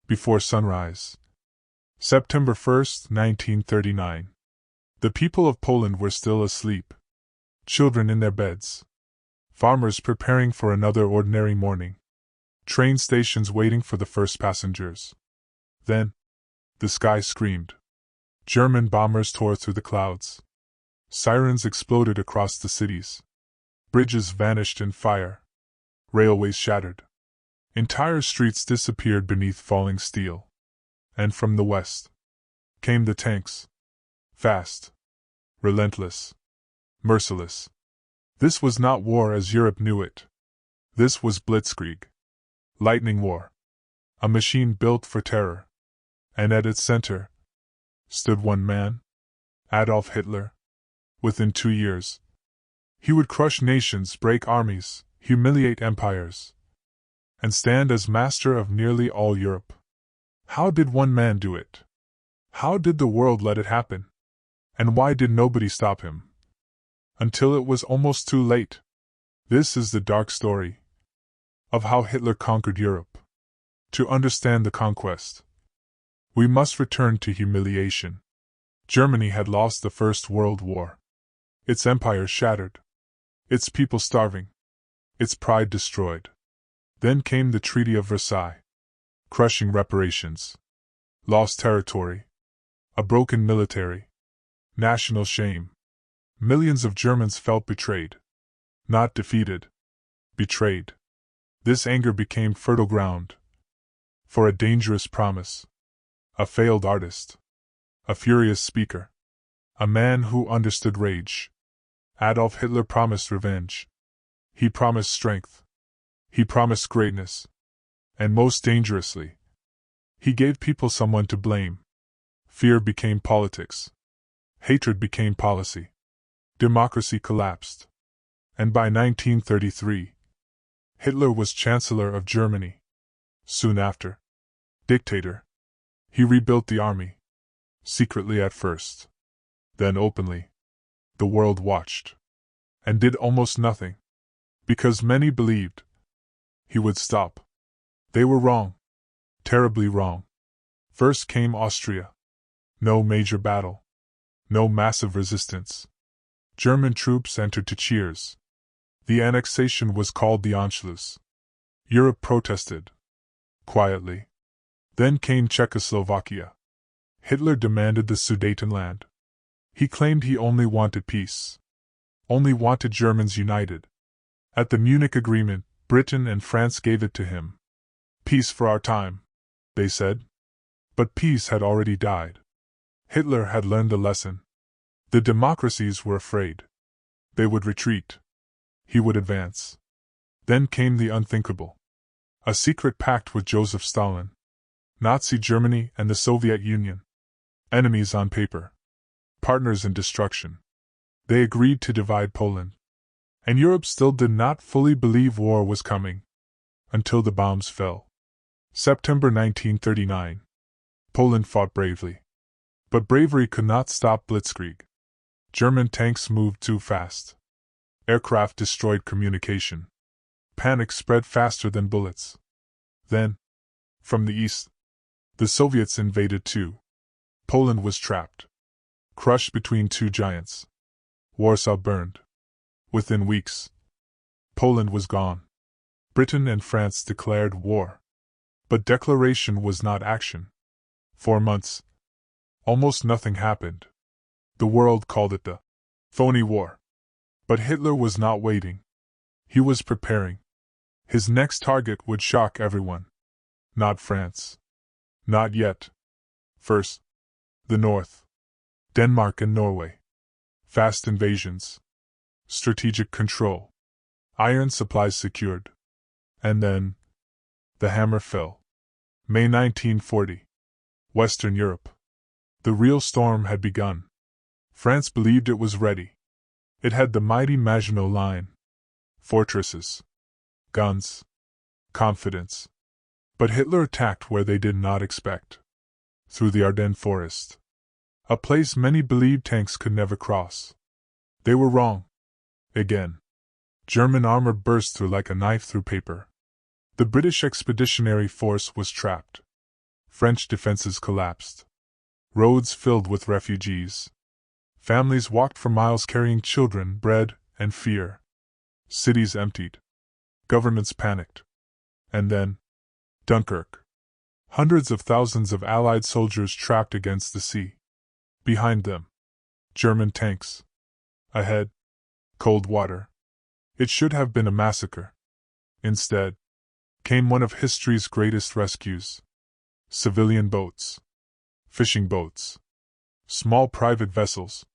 Before sunrise. September 1st, 1939. The people of Poland were still asleep. Children in their beds. Farmers preparing for another ordinary morning. Train stations waiting for the first passengers. Then, the sky screamed. German bombers tore through the clouds. Sirens exploded across the cities. Bridges vanished in fire. Railways shattered. Entire streets disappeared beneath falling steel. And from the west came the tanks. Fast. Relentless. Merciless. This was not war as Europe knew it. This was Blitzkrieg. Lightning war. A machine built for terror. And at its center stood one man, Adolf Hitler. Within 2 years, he would crush nations, break armies, humiliate empires, and stand as master of nearly all Europe. How did one man do it? How did the world let it happen? And why did nobody stop him? Until it was almost too late. This is the dark story of how Hitler conquered Europe. To understand the conquest, we must return to humiliation. Germany had lost the First World War. Its empire shattered. Its people starving. Its pride destroyed. Then came the Treaty of Versailles. Crushing reparations. Lost territory. A broken military. National shame. Millions of Germans felt betrayed. Not defeated. Betrayed. This anger became fertile ground for a dangerous promise. A failed artist. A furious speaker. A man who understood rage. Adolf Hitler promised revenge. He promised strength. He promised greatness. And most dangerously, he gave people someone to blame. Fear became politics. Hatred became policy. Democracy collapsed. And by 1933, Hitler was Chancellor of Germany. Soon after, dictator. He rebuilt the army. Secretly at first. Then openly. The world watched. And did almost nothing. Because many believed he would stop. They were wrong. Terribly wrong. First came Austria. No major battle. No massive resistance. German troops entered to cheers. The annexation was called the Anschluss. Europe protested. Quietly. Then came Czechoslovakia. Hitler demanded the Sudetenland. He claimed he only wanted peace. Only wanted Germans united. At the Munich Agreement, Britain and France gave it to him. Peace for our time, they said. But peace had already died. Hitler had learned the lesson. The democracies were afraid. They would retreat. He would advance. Then came the unthinkable. A secret pact with Joseph Stalin. Nazi Germany and the Soviet Union. Enemies on paper. Partners in destruction. They agreed to divide Poland. And Europe still did not fully believe war was coming. Until the bombs fell. September 1939. Poland fought bravely. But bravery could not stop Blitzkrieg. German tanks moved too fast. Aircraft destroyed communication. Panic spread faster than bullets. Then, from the east, the Soviets invaded too. Poland was trapped. Crushed between two giants. Warsaw burned. Within weeks, Poland was gone. Britain and France declared war. But declaration was not action. 4 months. Almost nothing happened. The world called it the phony war. But Hitler was not waiting. He was preparing. His next target would shock everyone. Not France. Not yet. First, the North. Denmark and Norway. Fast invasions. Strategic control. Iron supplies secured. And then, the hammer fell. May 1940. Western Europe. The real storm had begun. France believed it was ready. It had the mighty Maginot Line. Fortresses. Guns. Confidence. But Hitler attacked where they did not expect. Through the Ardennes forest. A place many believed tanks could never cross. They were wrong. Again. German armor burst through like a knife through paper. The British Expeditionary Force was trapped. French defenses collapsed. Roads filled with refugees. Families walked for miles carrying children, bread, and fear. Cities emptied. Governments panicked. And then, Dunkirk. Hundreds of thousands of Allied soldiers trapped against the sea. Behind them, German tanks. Ahead, cold water. It should have been a massacre. Instead, came one of history's greatest rescues. Civilian boats. Fishing boats. Small private vessels.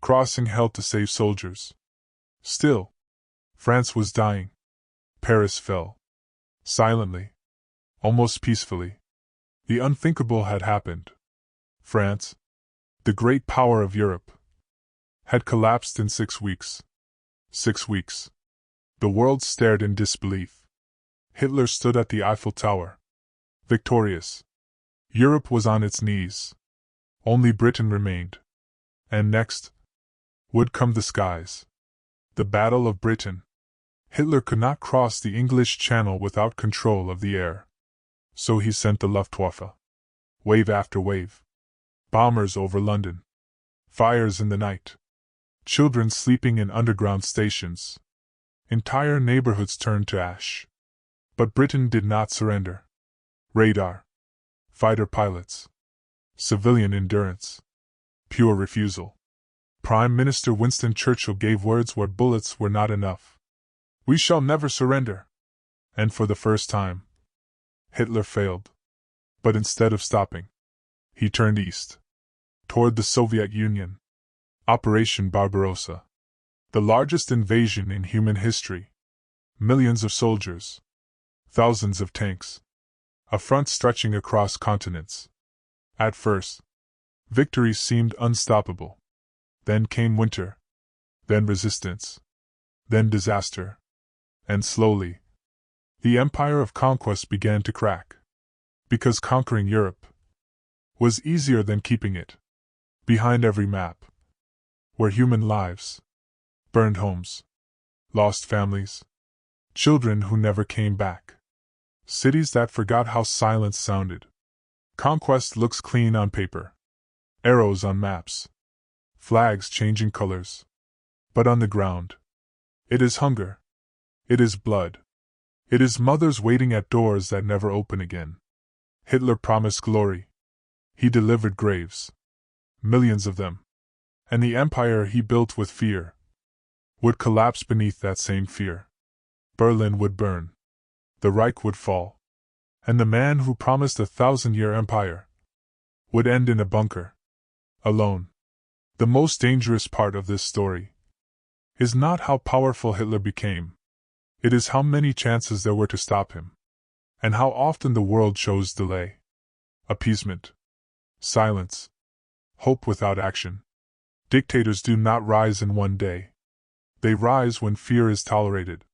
Crossing hell to save soldiers. Still, France was dying. Paris fell. Silently. Almost peacefully. The unthinkable had happened. France, the great power of Europe, had collapsed in 6 weeks. 6 weeks. The world stared in disbelief. Hitler stood at the Eiffel Tower. Victorious. Europe was on its knees. Only Britain remained. And next would come the skies. The Battle of Britain. Hitler could not cross the English Channel without control of the air. So he sent the Luftwaffe. Wave after wave. Bombers over London. Fires in the night. Children sleeping in underground stations. Entire neighborhoods turned to ash. But Britain did not surrender. Radar. Fighter pilots. Civilian endurance. Pure refusal. Prime Minister Winston Churchill gave words where bullets were not enough. "We shall never surrender." And for the first time, Hitler failed. But instead of stopping, he turned east. Toward the Soviet Union. Operation Barbarossa. The largest invasion in human history. Millions of soldiers. Thousands of tanks. A front stretching across continents. At first, victory seemed unstoppable. Then came winter. Then resistance. Then disaster. And slowly, the empire of conquest began to crack. Because conquering Europe was easier than keeping it. Behind every map were human lives. Burned homes. Lost families. Children who never came back. Cities that forgot how silence sounded. Conquest looks clean on paper. Arrows on maps. Flags changing colors. But on the ground, it is hunger. It is blood. It is mothers waiting at doors that never open again. Hitler promised glory. He delivered graves. Millions of them. And the empire he built with fear would collapse beneath that same fear. Berlin would burn. The Reich would fall. And the man who promised a 1,000-year empire would end in a bunker. Alone. The most dangerous part of this story is not how powerful Hitler became. It is how many chances there were to stop him. And how often the world chose delay. Appeasement. Silence. Hope without action. Dictators do not rise in one day. They rise when fear is tolerated.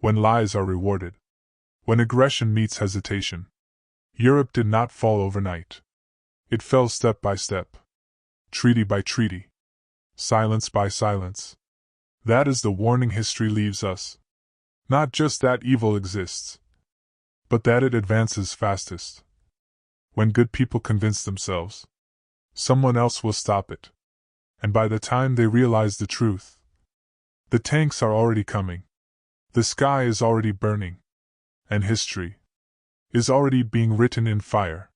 When lies are rewarded. When aggression meets hesitation. Europe did not fall overnight. It fell step by step. Treaty by treaty. Silence by silence. That is the warning history leaves us. Not just that evil exists, but that it advances fastest. When good people convince themselves, someone else will stop it. And by the time they realize the truth, the tanks are already coming. The sky is already burning. And history is already being written in fire.